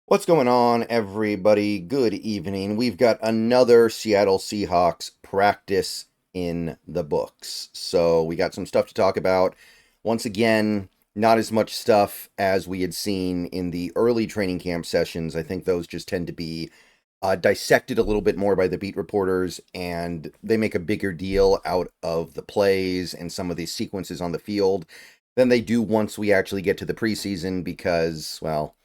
What's going on, everybody? Good evening. We've got another Seattle Seahawks practice in the books. So we got some stuff to talk about. Once again, not as much stuff as we had seen in the early training camp sessions. I think those just tend to be dissected a little bit more by the beat reporters, and they make a bigger deal out of the plays and some of these sequences on the field than they do once we actually get to the preseason because, well,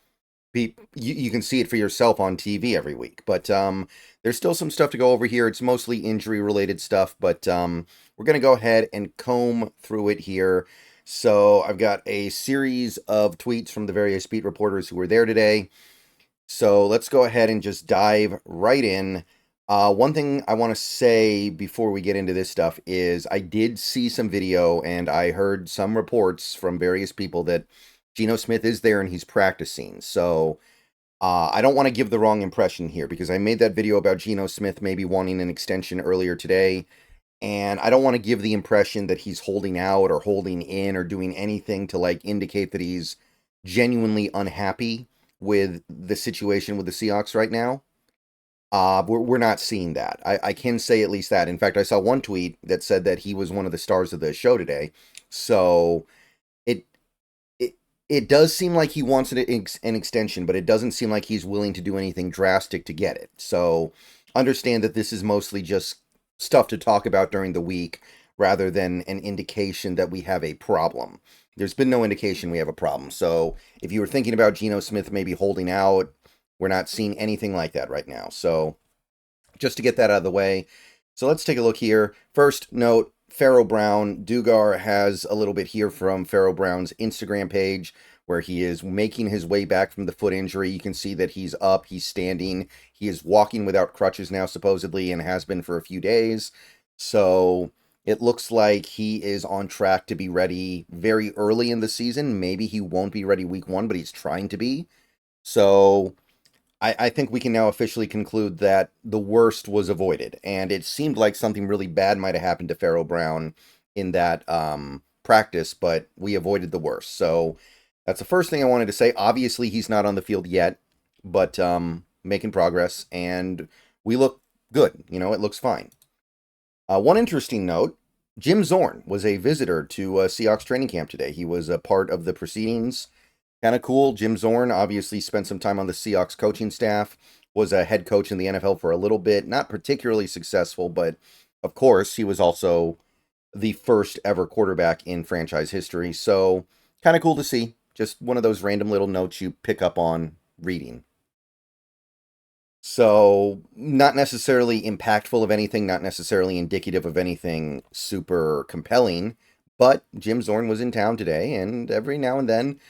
you can see it for yourself on TV every week. But there's still some stuff to go over here. It's mostly injury related stuff, but we're going to go ahead and comb through it here. So I've got a series of tweets from the various beat reporters who were there today. So let's go ahead and just dive right in. One thing I want to say before we get into this stuff is I did see some video and I heard some reports from various people that Geno Smith is there and he's practicing. So I don't want to give the wrong impression here because I made that video about Geno Smith maybe wanting an extension earlier today. And I don't want to give the impression that he's holding out or holding in or doing anything to like indicate that he's genuinely unhappy with the situation with the Seahawks right now. We're not seeing that. I can say at least that. In fact, I saw one tweet that said that he was one of the stars of the show today. So it it does seem like he wants an extension, but it doesn't seem like he's willing to do anything drastic to get it. So understand that this is mostly just stuff to talk about during the week rather than an indication that we have a problem. There's been no indication we have a problem. So if you were thinking about Geno Smith maybe holding out, we're not seeing anything like that right now. So just to get that out of the way. So let's take a look here. First note, Pharaoh Brown. Dugar has a little bit here from Pharaoh Brown's Instagram page where he is making his way back from the foot injury. You can see that he's up, he's standing, he is walking without crutches now, supposedly, and has been for a few days. So it looks like he is on track to be ready very early in the season. Maybe he won't be ready week one, but he's trying to be. So I think we can now officially conclude that the worst was avoided. And it seemed like something really bad might have happened to Pharaoh Brown in that practice, but we avoided the worst. So that's the first thing I wanted to say. Obviously, he's not on the field yet, but making progress. And we look good. You know, it looks fine. One interesting note, Jim Zorn was a visitor to Seahawks training camp today. He was a part of the proceedings. Kind of cool. Jim Zorn obviously spent some time on the Seahawks coaching staff, was a head coach in the NFL for a little bit. Not particularly successful, but of course, he was also the first ever quarterback in franchise history. So kind of cool to see. Just one of those random little notes you pick up on reading. So, not necessarily impactful of anything, not necessarily indicative of anything super compelling, but Jim Zorn was in town today, and every now and then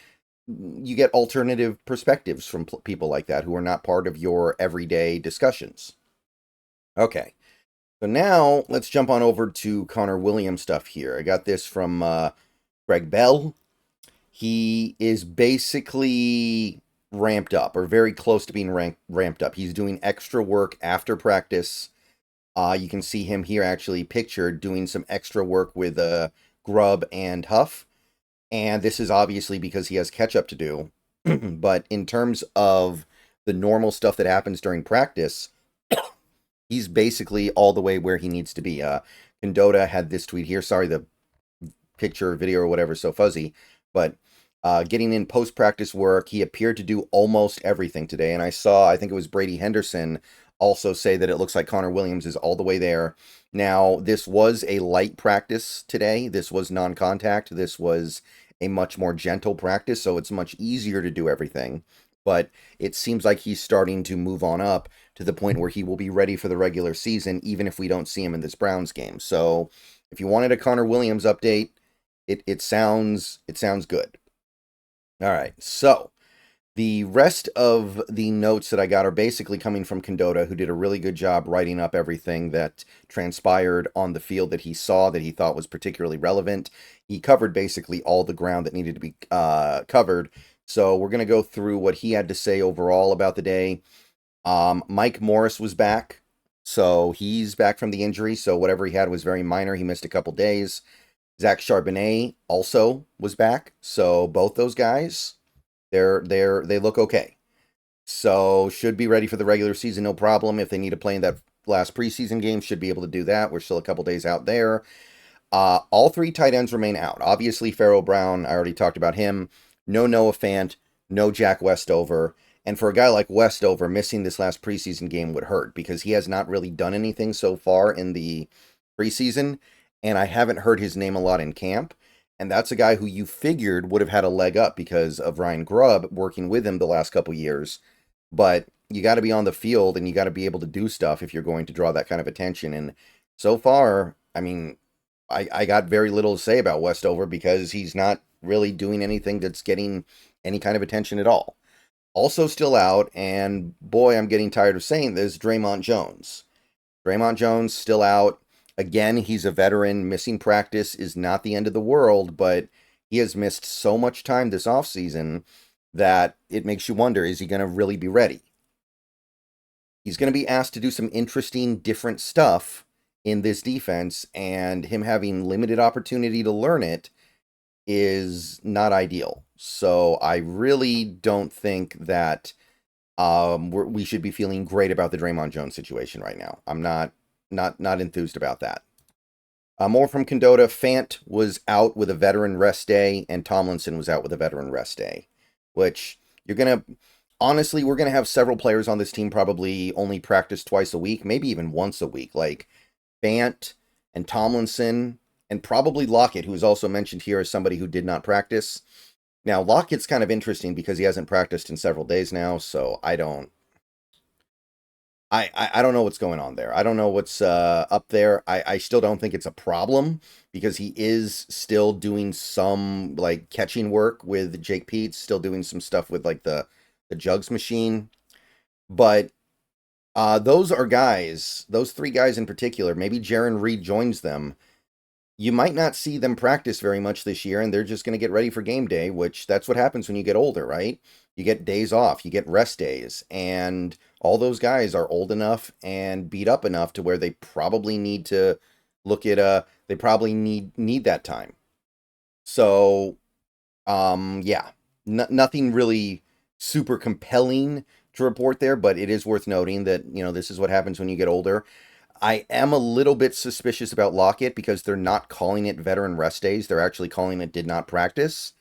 you get alternative perspectives from people like that who are not part of your everyday discussions. Okay, so now let's jump on over to Connor Williams stuff here. I got this from Greg Bell. He is basically ramped up or very close to being ramped up. He's doing extra work after practice. You can see him here actually pictured doing some extra work with Grubb and Huff. And this is obviously because he has catch up to do. But in terms of the normal stuff that happens during practice, he's basically all the way where he needs to be. Condota had this tweet here. Sorry, the picture, video, or whatever is so fuzzy. But getting in post-practice work, he appeared to do almost everything today. And I think it was Brady Henderson also say that it looks like Connor Williams is all the way there. Now, this was a light practice today. This was non-contact. This was a much more gentle practice, so it's much easier to do everything. But it seems like he's starting to move on up to the point where he will be ready for the regular season, even if we don't see him in this Browns game. So if you wanted a Connor Williams update, it sounds good. All right, so the rest of the notes that I got are basically coming from Condota, who did a really good job writing up everything that transpired on the field that he saw that he thought was particularly relevant. He covered basically all the ground that needed to be covered. So we're going to go through what he had to say overall about the day. Mike Morris was back. So he's back from the injury. So whatever he had was very minor. He missed a couple days. Zach Charbonnet also was back. So both those guys, they look okay. So should be ready for the regular season, no problem. If they need to play in that last preseason game, should be able to do that. We're still a couple days out there. All three tight ends remain out. Obviously, Pharaoh Brown, I already talked about him. No Noah Fant, no Jack Westover. And for a guy like Westover, missing this last preseason game would hurt because he has not really done anything so far in the preseason. And I haven't heard his name a lot in camp. And that's a guy who you figured would have had a leg up because of Ryan Grubb working with him the last couple years. But you got to be on the field and you got to be able to do stuff if you're going to draw that kind of attention. And so far, I mean, I got very little to say about Westover because he's not really doing anything that's getting any kind of attention at all. Also still out, and boy, I'm getting tired of saying this, Dre'Mont Jones. Dre'Mont Jones still out. Again, he's a veteran. Missing practice is not the end of the world, but he has missed so much time this offseason that it makes you wonder, is he going to really be ready? He's going to be asked to do some interesting, different stuff in this defense, and him having limited opportunity to learn it is not ideal. So I really don't think that we should be feeling great about the Dre'Mont Jones situation right now. I'm not enthused about that. More from Condotta. Fant was out with a veteran rest day, and Tomlinson was out with a veteran rest day, which honestly, we're going to have several players on this team probably only practice twice a week, maybe even once a week. Like Fant and Tomlinson and probably Lockett, who is also mentioned here as somebody who did not practice. Now, Lockett's kind of interesting because he hasn't practiced in several days now, so I don't know what's going on there. I don't know what's up there. I still don't think it's a problem because he is still doing some like catching work with Jake Peets, still doing some stuff with like the jugs machine. But those are guys, those three guys in particular, maybe Jaron Reed joins them. You might not see them practice very much this year, and they're just going to get ready for game day, which that's what happens when you get older, right? You get days off, you get rest days, and all those guys are old enough and beat up enough to where they probably need to look at they probably need that time. So, yeah, nothing really super compelling to report there, but it is worth noting that, this is what happens when you get older. I am a little bit suspicious about Lockett because they're not calling it veteran rest days. They're actually calling it did not practice,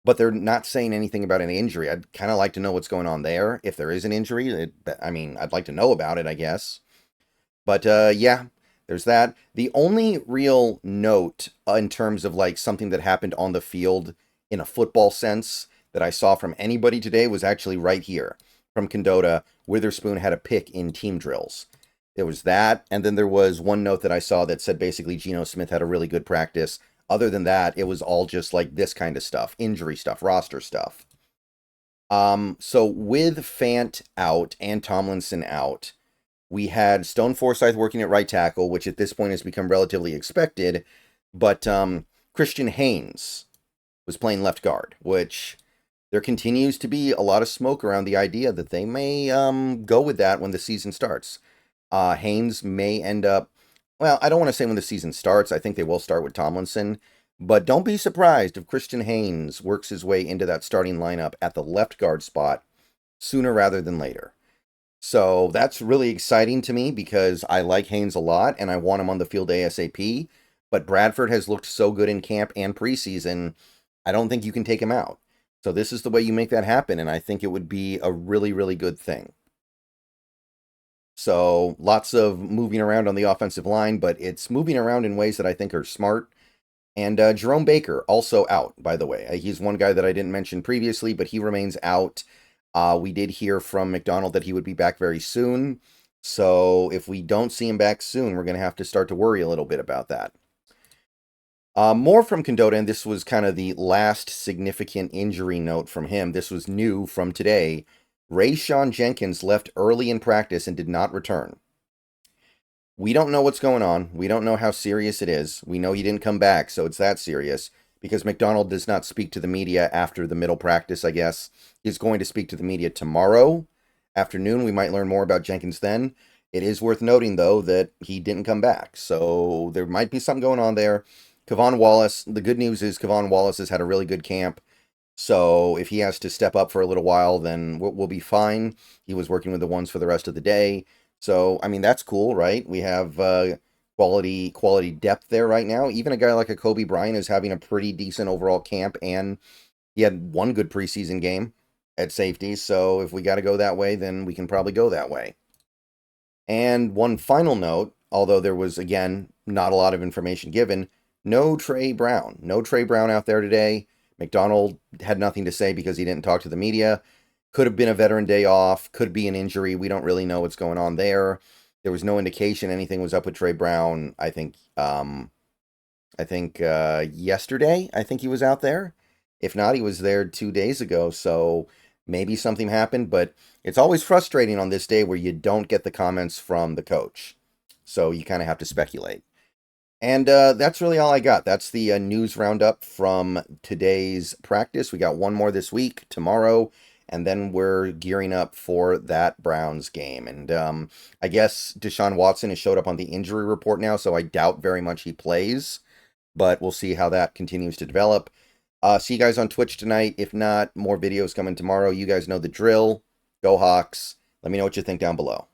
but they're not saying anything about an injury. I'd kind of like to know what's going on there. If there is an injury, I'd like to know about it, I guess. But yeah, there's that. The only real note in terms of like something that happened on the field in a football sense that I saw from anybody today was actually right here from Condotta. Witherspoon had a pick in team drills. There was that, and then there was one note that I saw that said basically Geno Smith had a really good practice. Other than that, it was all just like this kind of stuff, injury stuff, roster stuff. So with Fant out and Tomlinson out, we had Stone Forsythe working at right tackle, which at this point has become relatively expected, but Christian Haynes was playing left guard, which there continues to be a lot of smoke around the idea that they may go with that when the season starts. Haynes may end up, well, I don't want to say when the season starts. I think they will start with Tomlinson. But don't be surprised if Christian Haynes works his way into that starting lineup at the left guard spot sooner rather than later. So that's really exciting to me because I like Haynes a lot and I want him on the field ASAP. But Bradford has looked so good in camp and preseason, I don't think you can take him out. So this is the way you make that happen, and I think it would be a really, really good thing. So lots of moving around on the offensive line, but it's moving around in ways that I think are smart. And Jerome Baker, also out, by the way. He's one guy that I didn't mention previously, but he remains out. We did hear from McDonald that he would be back very soon. So if we don't see him back soon, we're going to have to start to worry a little bit about that. More from Condotta, and this was kind of the last significant injury note from him. This was new from today. Rayshawn Jenkins left early in practice and did not return. We don't know what's going on. We don't know how serious it is. We know he didn't come back, so it's that serious because McDonald does not speak to the media after the middle practice, I guess. He's going to speak to the media tomorrow afternoon. We might learn more about Jenkins then. It is worth noting, though, that he didn't come back, so there might be something going on there. Kevon Wallace, the good news is Kevon Wallace has had a really good camp. So if he has to step up for a little while, then we'll be fine. He was working with the ones for the rest of the day. So, I mean, that's cool, right? We have quality depth there right now. Even a guy like a Kobe Bryant is having a pretty decent overall camp, and he had one good preseason game at safety. So if we got to go that way, then we can probably go that way. And one final note, although there was, again, not a lot of information given, no Trey Brown. No Trey Brown out there today. McDonald had nothing to say because he didn't talk to the media. Could have been a veteran day off. Could be an injury. We don't really know what's going on there. There was no indication anything was up with Trey Brown. I think yesterday, I think he was out there. If not, he was there 2 days ago. So maybe something happened, but it's always frustrating on this day where you don't get the comments from the coach. So you kind of have to speculate. And that's really all I got. That's the news roundup from today's practice. We got one more this week, tomorrow, and then we're gearing up for that Browns game. And I guess Deshaun Watson has showed up on the injury report now, so I doubt very much he plays. But we'll see how that continues to develop. See you guys on Twitch tonight. If not, more videos coming tomorrow. You guys know the drill. Go Hawks. Let me know what you think down below.